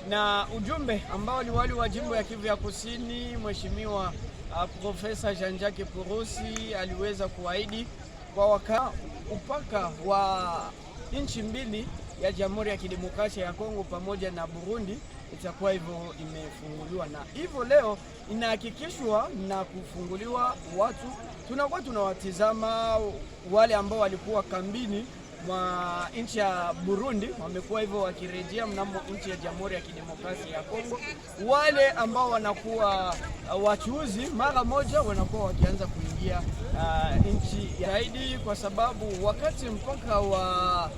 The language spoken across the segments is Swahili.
na ujumbe ambao liwali wa jimbo ya Kivu ya Kusini Mheshimiwa Profesa Jean-Jacques Purusi aliweza kuahidi kwa upaka wa nchi mbili ya Jamhuri ya Kidemokrasia ya Kongo pamoja na Burundi itakuwa hivyo imefunguliwa, na hivyo leo inahakikishwa na kufunguliwa. Watu tunakuwa tunawatizama wale ambao walikuwa kambini mwa nchi ya Burundi, wamekuwa hivyo wakirejea mnamo nchi ya Jamhuri ya Kidemokrasia ya Kongo. Wale ambao wanakuwa wachuuzi mara moja wanakuwa wakianza kuingia nchi zaidi, kwa sababu wakati mpaka wa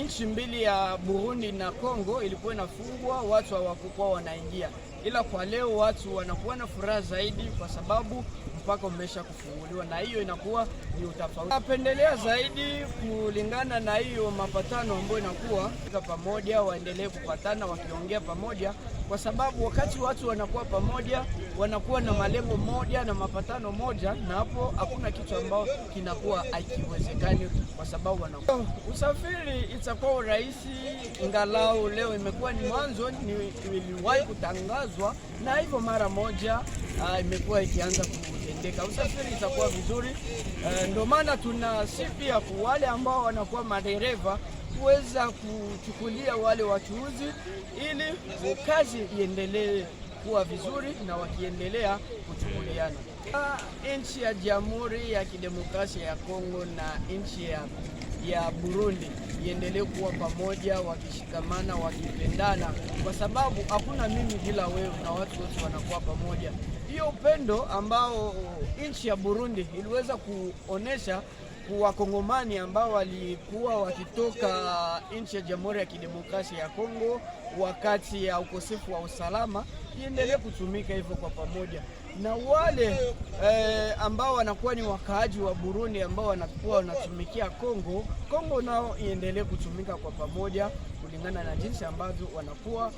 nchi mbili ya Burundi na Kongo ilikuwa inafungwa, watu hawakuwa wanaingia, ila kwa leo watu wanakuwa na furaha zaidi kwa sababu mpaka umesha kufunguliwa, na hiyo inakuwa ni utofauti. Napendelea zaidi kulingana na hiyo mapatano ambayo inakuwa pamoja, waendelee kupatana wakiongea pamoja, kwa sababu wakati watu wanakuwa pamoja wanakuwa na malengo moja na mapatano moja, na hapo hakuna kitu ambao kinakuwa hakiwezekani, kwa sababu wanakuwa usafiri itakuwa rahisi. Ingalau leo imekuwa ni mwanzo, iliwahi kutangazwa na hivyo mara moja imekuwa ikianza kutendeka, usafiri itakuwa vizuri. Ndio maana tunasifia kwa wale ambao wanakuwa madereva kuweza kuchukulia wale wachuuzi ili kazi iendelee kuwa vizuri, na wakiendelea kuchukuliana. Nchi ya Jamhuri ya Kidemokrasia ya Kongo na nchi ya Burundi iendelee kuwa pamoja, wakishikamana, wakipendana, kwa sababu hakuna mimi bila wewe, na watu wote wanakuwa pamoja. Hiyo upendo ambao nchi ya Burundi iliweza kuonesha Wakongomani ambao walikuwa wakitoka nchi ya Jamhuri ya Kidemokrasia ya Kongo wakati ya ukosefu wa usalama, iendelee kutumika hivyo kwa pamoja, na wale ambao wanakuwa ni wakaaji wa Burundi ambao wanakuwa wanatumikia Kongo nao iendelee kutumika kwa pamoja kulingana na jinsi ambavyo wanakuwa